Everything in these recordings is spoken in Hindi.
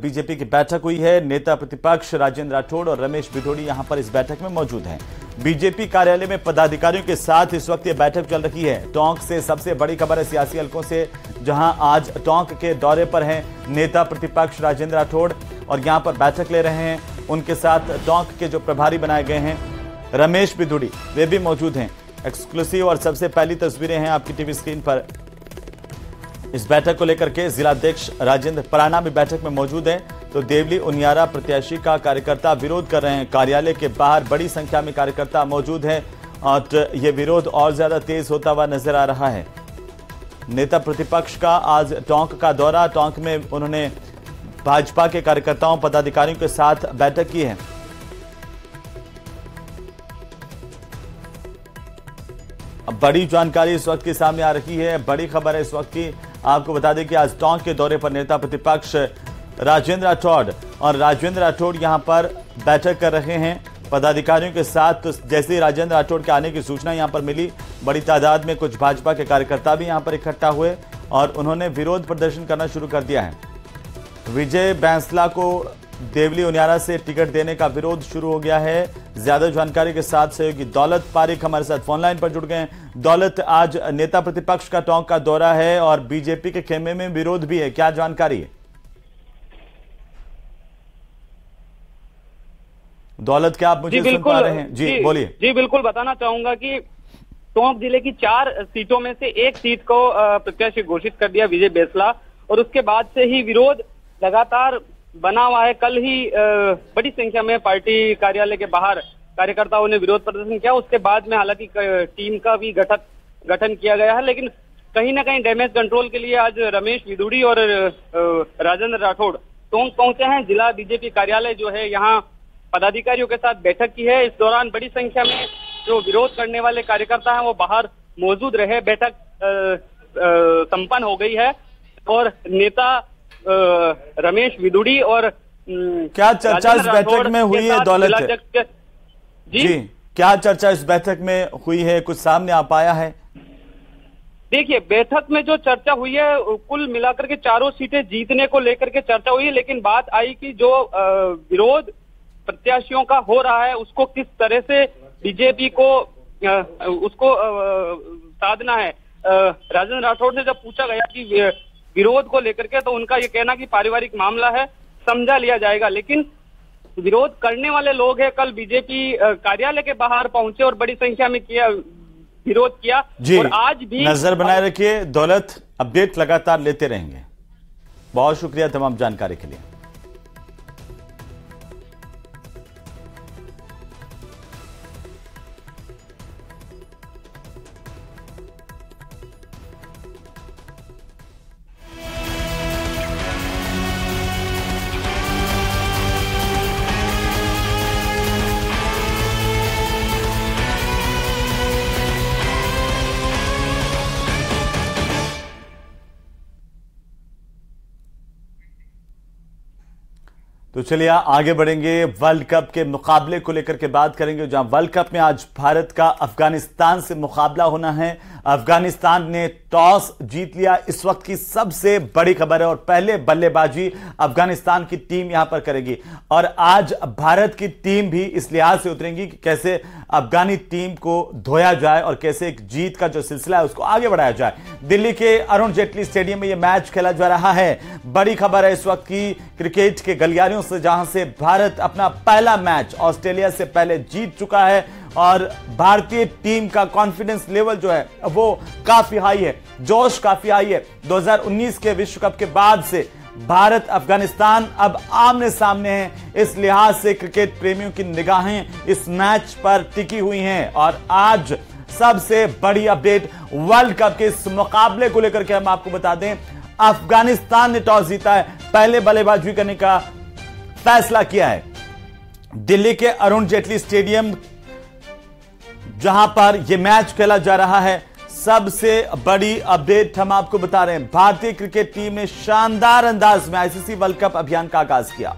बीजेपी की बैठक हुई है। नेता प्रतिपक्ष राजेंद्र राठौड़ और रमेश भिदोड़ी यहां पर इस बैठक में मौजूद हैं। बीजेपी कार्यालय में पदाधिकारियों के साथ इस वक्त ये बैठक चल रही है। टोंक से सबसे बड़ी खबर है सियासी हलकों से, जहां आज टोंक के दौरे पर हैं नेता प्रतिपक्ष राजेंद्र राठौड़ और यहां पर बैठक ले रहे हैं। उनके साथ टोंक के जो प्रभारी बनाए गए हैं रमेश भिदोड़ी, वे भी मौजूद हैं। एक्सक्लूसिव और सबसे पहली तस्वीरें हैं आपकी टीवी स्क्रीन पर। इस बैठक को लेकर के जिलाध्यक्ष राजेंद्र पराना भी बैठक में मौजूद हैं। तो देवली उनियारा प्रत्याशी का कार्यकर्ता विरोध कर रहे हैं। कार्यालय के बाहर बड़ी संख्या में कार्यकर्ता मौजूद हैं और ये विरोध और ज्यादा तेज होता हुआ नजर आ रहा है। नेता प्रतिपक्ष का आज टोंक का दौरा, टोंक में उन्होंने भाजपा के कार्यकर्ताओं पदाधिकारियों के साथ बैठक की है। अब बड़ी जानकारी इस वक्त के सामने आ रही है, बड़ी खबर है इस वक्त की। आपको बता दें कि आज टोंक के दौरे पर नेता प्रतिपक्ष राजेंद्र राठौड़ और राजेंद्र राठौड़ यहां पर बैठक कर रहे हैं पदाधिकारियों के साथ। तो जैसे ही राजेंद्र राठौड़ के आने की सूचना यहां पर मिली, बड़ी तादाद में कुछ भाजपा के कार्यकर्ता भी यहां पर इकट्ठा हुए और उन्होंने विरोध प्रदर्शन करना शुरू कर दिया है। विजय बैंसला को देवली उनियारा से टिकट देने का विरोध शुरू हो गया है। ज्यादा जानकारी के साथ सहयोगी दौलत पारिक हमारे साथ फोन लाइन पर जुड़ गए हैं। दौलत, आज नेता प्रतिपक्ष का टोंक का दौरा है और बीजेपी के खेमे में विरोध भी है, क्या जानकारी है? दौलत, क्या आप मुझे सुन पा रहे हैं? जी बोलिए। जी बिल्कुल, बताना चाहूंगा कि टोंक जिले की 4 सीटों में से एक सीट को प्रत्याशी घोषित कर दिया विजय बैंसला, और उसके बाद से ही विरोध लगातार बना हुआ है। कल ही बड़ी संख्या में पार्टी कार्यालय के बाहर कार्यकर्ताओं ने विरोध प्रदर्शन किया। उसके बाद में हालांकि टीम का भी गठन किया गया है, लेकिन कहीं ना कहीं डैमेज कंट्रोल के लिए आज रमेश भिदोड़ी और राजेंद्र राठौड़ टोंक पहुंचे हैं। जिला बीजेपी कार्यालय जो है, यहाँ पदाधिकारियों के साथ बैठक की है। इस दौरान बड़ी संख्या में जो विरोध करने वाले कार्यकर्ता हैं वो बाहर मौजूद रहे। बैठक संपन्न हो गई है और नेता रमेश भिदोड़ी और क्या चर्चा इस बैठक में हुई है दौलत? जी, क्या चर्चा इस बैठक में हुई है, कुछ सामने आ पाया है? देखिए, बैठक में जो चर्चा हुई है, कुल मिलाकर के 4 सीटें जीतने को लेकर के चर्चा हुई है, लेकिन बात आई कि जो विरोध प्रत्याशियों का हो रहा है उसको किस तरह से बीजेपी को उसको साधना है। राजेंद्र राठौड़ से जब पूछा गया कि विरोध को लेकर के, तो उनका ये कहना कि पारिवारिक मामला है, समझा लिया जाएगा। लेकिन विरोध करने वाले लोग हैं, कल बीजेपी कार्यालय के बाहर पहुंचे और बड़ी संख्या में विरोध किया जी। और आज भी नजर बनाए रखिए दौलत, अपडेट लगातार लेते रहेंगे। बहुत शुक्रिया तमाम जानकारी के लिए। तो चलिए आगे बढ़ेंगे। वर्ल्ड कप के मुकाबले को लेकर के बात करेंगे, जहां वर्ल्ड कप में आज भारत का अफगानिस्तान से मुकाबला होना है। अफगानिस्तान ने टॉस जीत लिया, इस वक्त की सबसे बड़ी खबर है, और पहले बल्लेबाजी अफगानिस्तान की टीम यहां पर करेगी। और आज भारत की टीम भी इस लिहाज से उतरेगी कि कैसे अफगानी टीम को धोया जाए और कैसे एक जीत का जो सिलसिला है उसको आगे बढ़ाया जाए। दिल्ली के अरुण जेटली स्टेडियम में यह मैच खेला जा रहा है। बड़ी खबर है इस वक्त की क्रिकेट के गलियारों से, जहां से भारत अपना पहला मैच ऑस्ट्रेलिया से पहले जीत चुका है और भारतीय टीम का कॉन्फिडेंस लेवल जो है वो काफी हाई है, जोश काफी हाई है। 2019 के विश्व कप के बाद से भारत अफगानिस्तान अब आमने सामने हैं। इस लिहाज से क्रिकेट प्रेमियों की निगाहें इस मैच पर टिकी हुई हैं। और आज सबसे बड़ी अपडेट वर्ल्ड कप के इस मुकाबले को लेकर के हम आपको बता दें, अफगानिस्तान ने टॉस जीता है, पहले बल्लेबाजी करने का फैसला किया है। दिल्ली के अरुण जेटली स्टेडियम जहां पर यह मैच खेला जा रहा है, सबसे बड़ी अपडेट हम आपको बता रहे हैं। भारतीय क्रिकेट टीम ने शानदार अंदाज में आईसीसी वर्ल्ड कप अभियान का आगाज किया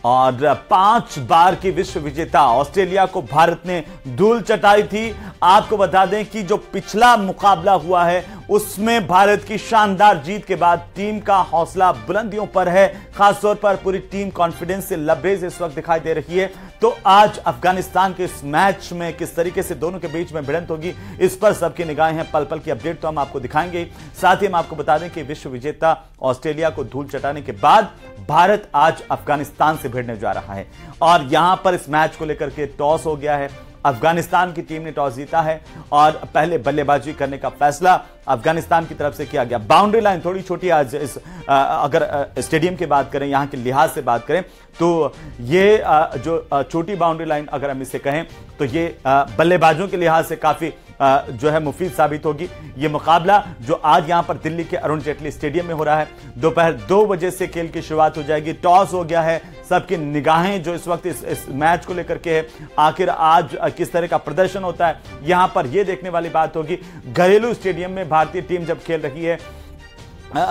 और 5 बार की विश्व विजेता ऑस्ट्रेलिया को भारत ने धूल चटाई थी। आपको बता दें कि जो पिछला मुकाबला हुआ है उसमें भारत की शानदार जीत के बाद टीम का हौसला बुलंदियों पर है। खासतौर पर पूरी टीम कॉन्फिडेंस से लबरेज इस वक्त दिखाई दे रही है। तो आज अफगानिस्तान के इस मैच में किस तरीके से दोनों के बीच में भिड़ंत होगी, इस पर सबकी निगाहें हैं। पल पल की अपडेट तो हम आपको दिखाएंगे। साथ ही हम आपको बता दें कि विश्व विजेता ऑस्ट्रेलिया को धूल चटाने के बाद भारत आज अफगानिस्तान से भिड़ने जा रहा है और यहां पर इस मैच को लेकर के टॉस हो गया है। अफगानिस्तान की टीम ने टॉस जीता है और पहले बल्लेबाजी करने का फैसला अफगानिस्तान की तरफ से किया गया। बाउंड्री लाइन थोड़ी छोटी आज इस अगर स्टेडियम की बात करें, यहां के लिहाज से बात करें तो ये जो छोटी बाउंड्री लाइन अगर हम इसे कहें तो ये बल्लेबाजों के लिहाज से काफी जो है मुफीद साबित होगी। ये मुकाबला जो आज यहां पर दिल्ली के अरुण जेटली स्टेडियम में हो रहा है, दोपहर 2 बजे से खेल की शुरुआत हो जाएगी। टॉस हो गया है, सबकी निगाहें जो इस वक्त इस मैच को लेकर के है, आखिर आज किस तरह का प्रदर्शन होता है यहां पर यह देखने वाली बात होगी। घरेलू स्टेडियम में भारतीय टीम जब खेल रही है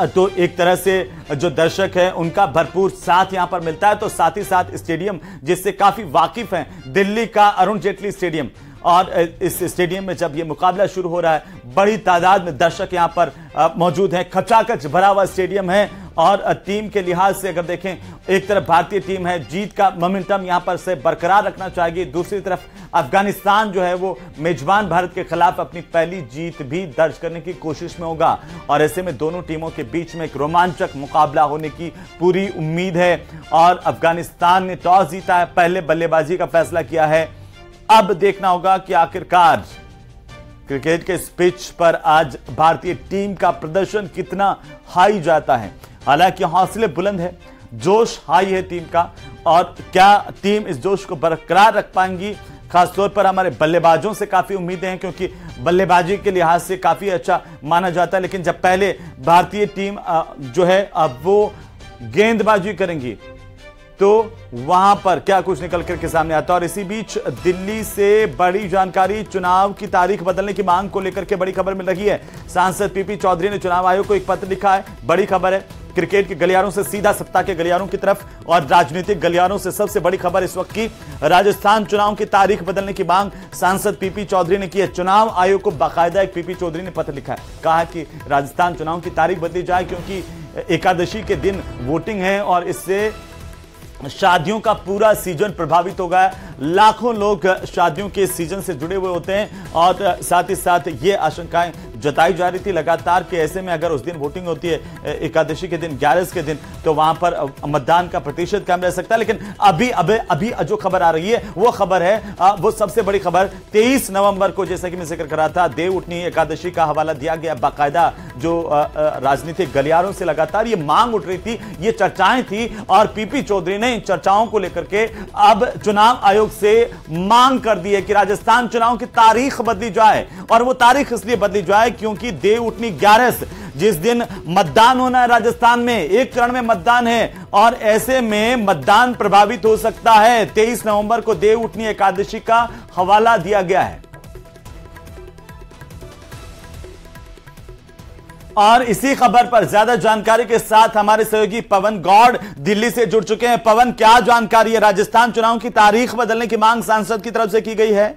तो एक तरह से जो दर्शक है उनका भरपूर साथ यहां पर मिलता है, तो साथ ही साथ स्टेडियम जिससे काफी वाकिफ हैं, दिल्ली का अरुण जेटली स्टेडियम, और इस स्टेडियम में जब यह मुकाबला शुरू हो रहा है बड़ी तादाद में दर्शक यहां पर मौजूद हैं। खचाखच भरा हुआ स्टेडियम है और टीम के लिहाज से अगर देखें, एक तरफ भारतीय टीम है, जीत का मोमेंटम यहां पर से बरकरार रखना चाहेगी, दूसरी तरफ अफगानिस्तान जो है वो मेजबान भारत के खिलाफ अपनी पहली जीत भी दर्ज करने की कोशिश में होगा और ऐसे में दोनों टीमों के बीच में एक रोमांचक मुकाबला होने की पूरी उम्मीद है। और अफगानिस्तान ने टॉस जीता है, पहले बल्लेबाजी का फैसला किया है। अब देखना होगा कि आखिरकार क्रिकेट के इस पिच पर आज भारतीय टीम का प्रदर्शन कितना हाई जाता है। हालांकि हौसले बुलंद है, जोश हाई है टीम का, और क्या टीम इस जोश को बरकरार रख पाएंगी, खासतौर पर हमारे बल्लेबाजों से काफी उम्मीदें हैं क्योंकि बल्लेबाजी के लिहाज से काफी अच्छा माना जाता है। लेकिन जब पहले भारतीय टीम जो है अब वो गेंदबाजी करेंगी तो वहां पर क्या कुछ निकल करके सामने आता है। और इसी बीच दिल्ली से बड़ी जानकारी, चुनाव की तारीख बदलने की मांग को लेकर के बड़ी खबर मिल रही है। सांसद पीपी चौधरी ने चुनाव आयोग को एक पत्र लिखा है, बड़ी खबर है। क्रिकेट के गलियारों से सीधा सत्ता के गलियारों की तरफ, और राजनीतिक गलियारों से सबसे बड़ी खबर इस वक्त की राजस्थान चुनाव की तारीख बदलने की मांग सांसद पीपी चौधरी ने की है। चुनाव आयोग को बाकायदा एक पीपी चौधरी ने पत्र लिखा है, कहा कि राजस्थान चुनाव की तारीख बदली जाए क्योंकि एकादशी के दिन वोटिंग है और इससे शादियों का पूरा सीजन प्रभावित होगा। लाखों लोग शादियों के सीजन से जुड़े हुए होते हैं और साथ ही साथ ये आशंकाएं जताई जा रही थी लगातार कि ऐसे में अगर उस दिन वोटिंग होती है एकादशी के दिन, 11 के दिन, तो वहां पर मतदान का प्रतिशत कम रह सकता है। लेकिन अभी जो खबर आ रही है वो खबर है, वो सबसे बड़ी खबर 23 नवंबर को, जैसा कि मैं जिक्र कर रहा था, देव उठनी एकादशी का हवाला दिया गया। बाकायदा जो राजनीतिक गलियारों से लगातार ये मांग उठ रही थी, ये चर्चाएं थी और पीपी चौधरी ने इन चर्चाओं को लेकर के अब चुनाव आयोग से मांग कर दी है कि राजस्थान चुनाव की तारीख बदली जाए। और वो तारीख इसलिए बदली जाए क्योंकि देव उठनी 11 जिस दिन मतदान होना है राजस्थान में, एक चरण में मतदान है और ऐसे में मतदान प्रभावित हो सकता है। 23 नवंबर को देव उठनी एकादशी का हवाला दिया गया है। और इसी खबर पर ज्यादा जानकारी के साथ हमारे सहयोगी पवन गौड़ दिल्ली से जुड़ चुके हैं। पवन, क्या जानकारी है? राजस्थान चुनाव की तारीख बदलने की मांग सांसद की तरफ से की गई है।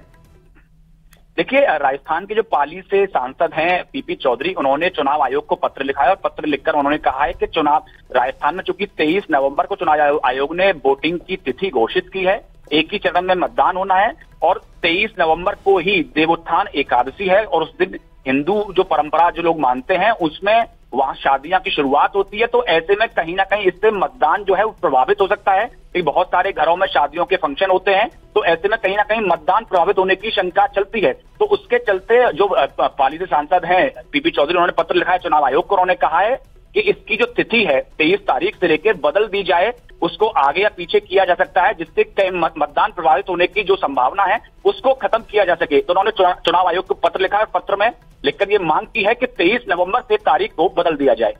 देखिए, राजस्थान के जो पाली से सांसद हैं पीपी चौधरी, उन्होंने चुनाव आयोग को पत्र लिखा है और पत्र लिखकर उन्होंने कहा है कि चुनाव राजस्थान में चूंकि 23 नवंबर को चुनाव आयोग ने वोटिंग की तिथि घोषित की है, एक ही चरण में मतदान होना है और 23 नवंबर को ही देवोत्थान एकादशी है और उस दिन हिंदू जो परंपरा जो लोग मानते हैं उसमें वहां शादियां की शुरुआत होती है। तो ऐसे में कहीं ना कहीं इससे मतदान जो है वो प्रभावित हो सकता है। बहुत सारे घरों में शादियों के फंक्शन होते हैं, तो ऐसे में कहीं ना कहीं मतदान प्रभावित होने की शंका चलती है। तो उसके चलते जो पाली से सांसद हैं पीपी चौधरी, उन्होंने पत्र लिखा है चुनाव आयोग को। उन्होंने कहा है कि इसकी जो तिथि है 23 तारीख से लेकर बदल दी जाए, उसको आगे या पीछे किया जा सकता है जिससे मतदान प्रभावित होने की जो संभावना है उसको खत्म किया जा सके। तो उन्होंने चुनाव आयोग को पत्र लिखा है, पत्र में लिखकर ये मांग की है कि 23 नवंबर से तारीख को बदल दिया जाए।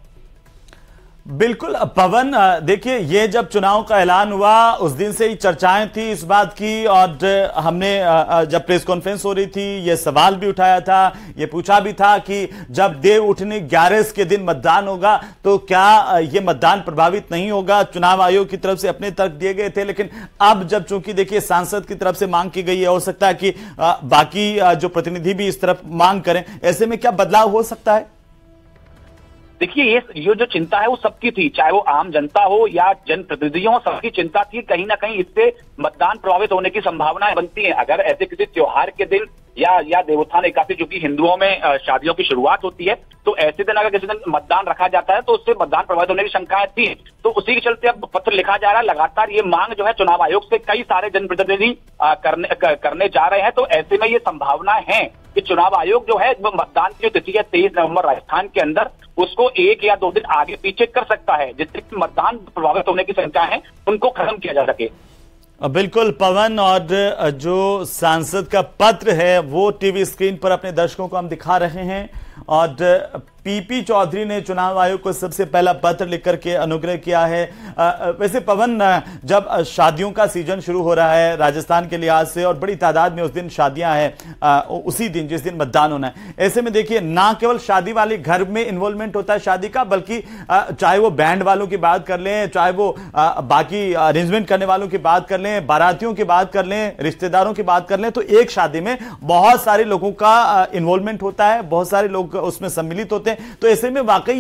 बिल्कुल पवन, देखिए ये जब चुनाव का ऐलान हुआ उस दिन से ही चर्चाएं थी इस बात की और हमने जब प्रेस कॉन्फ्रेंस हो रही थी ये सवाल भी उठाया था, ये पूछा भी था कि जब देव उठनी 11 के दिन मतदान होगा तो क्या ये मतदान प्रभावित नहीं होगा। चुनाव आयोग की तरफ से अपने तर्क दिए गए थे, लेकिन अब जब चूंकि देखिए सांसद की तरफ से मांग की गई है, हो सकता है कि बाकी जो प्रतिनिधि भी इस तरफ मांग करें, ऐसे में क्या बदलाव हो सकता है? देखिए ये जो चिंता है वो सबकी थी, चाहे वो आम जनता हो या जनप्रतिनिधि हो, सबकी चिंता थी कहीं ना कहीं इससे मतदान प्रभावित होने की संभावनाएं बनती हैं। अगर ऐसे किसी त्योहार के दिन या देवोत्थान एकादशी, जो कि हिंदुओं में शादियों की शुरुआत होती है, तो ऐसे दिन अगर किसी दिन मतदान रखा जाता है तो उससे मतदान प्रभावित होने की शंकाएं थी। तो उसी के चलते अब पत्र लिखा जा रहा है। लगातार ये मांग जो है चुनाव आयोग से कई सारे जनप्रतिनिधि करने जा रहे हैं। तो ऐसे में ये संभावना है कि चुनाव आयोग जो है मतदान की जो तिथि है 23 नवंबर राजस्थान के अंदर, उसको 1 या 2 दिन आगे पीछे कर सकता है, जिससे मतदान प्रभावित होने की शंका है उनको खत्म किया जा सके। बिल्कुल पवन, और जो सांसद का पत्र है वो टीवी स्क्रीन पर अपने दर्शकों को हम दिखा रहे हैं। और पीपी चौधरी ने चुनाव आयोग को सबसे पहला पत्र लिख करके अनुग्रह किया है। वैसे पवन, जब शादियों का सीजन शुरू हो रहा है राजस्थान के लिहाज से, और बड़ी तादाद में उस दिन शादियां हैं, उसी दिन जिस दिन मतदान होना है, ऐसे में देखिए ना केवल शादी वाले घर में इन्वॉल्वमेंट होता है शादी का, बल्कि चाहे वो बैंड वालों की बात कर लें, चाहे वो बाकी अरेंजमेंट करने वालों की बात कर लें, बारातियों की बात कर लें, रिश्तेदारों की बात कर लें, तो एक शादी में बहुत सारे लोगों का इन्वॉल्वमेंट होता है, बहुत सारे लोग उसमें सम्मिलित होते हैं। तो ऐसे में वाकई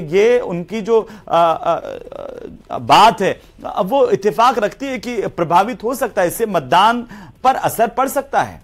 ये उनकी जो बात है अब वो इत्तेफाक रखती है कि प्रभावित हो सकता है, इससे मतदान पर असर पड़ सकता है।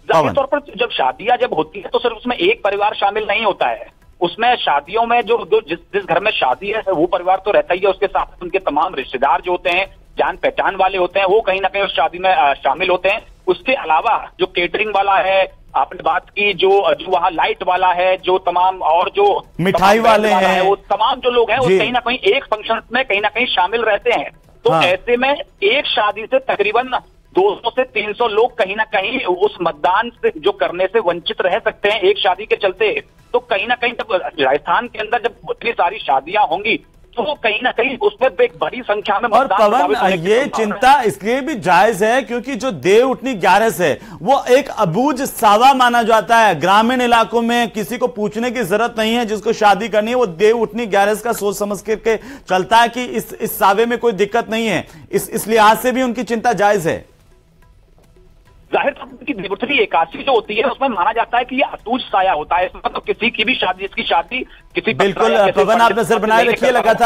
जाहिर तौर पर जब शादियां जब होती है तो सिर्फ उसमें एक परिवार शामिल नहीं होता है। उसमें शादियों में जो जिस घर में शादी है वो परिवार तो रहता ही है, उसके साथ उनके तमाम रिश्तेदार जो होते हैं, जान पहचान वाले होते हैं, वो कहीं ना कहीं उस शादी में शामिल होते हैं। उसके अलावा जो केटरिंग वाला है, आपने बात की जो वहाँ लाइट वाला है, जो तमाम और जो मिठाई वाले हैं, वो तमाम जो लोग हैं वो कहीं ना कहीं एक फंक्शन में कहीं ना कहीं शामिल रहते हैं। तो ऐसे में एक शादी से तकरीबन 200 से 300 लोग कहीं ना कहीं उस मतदान से जो करने से वंचित रह सकते हैं एक शादी के चलते। तो कहीं ना कहीं जब राजस्थान के अंदर जब इतनी सारी शादियां होंगी तो कहीं ना कहीं उसमें एक बड़ी संख्या में। और पवन, ये चिंता इसलिए भी जायज है क्योंकि जो देव उठनी 11 है वो एक अबूझ सावा माना जाता है। ग्रामीण इलाकों में किसी को पूछने की जरूरत नहीं है, जिसको शादी करनी है वो देव उठनी 11 का सोच समझ करके चलता है कि इस सावे में कोई दिक्कत नहीं है। इस लिहाज से भी उनकी चिंता जायज है। जाहिर तौर पर देवोत्थानी एकादशी जो होती है उसमें माना जाता है कि ये अटूट साया होता है। इसमें तो किसी की भी शादी, इसकी शादी किसी, बिल्कुल पवन, आप नजर बनाए रखिए। लगातार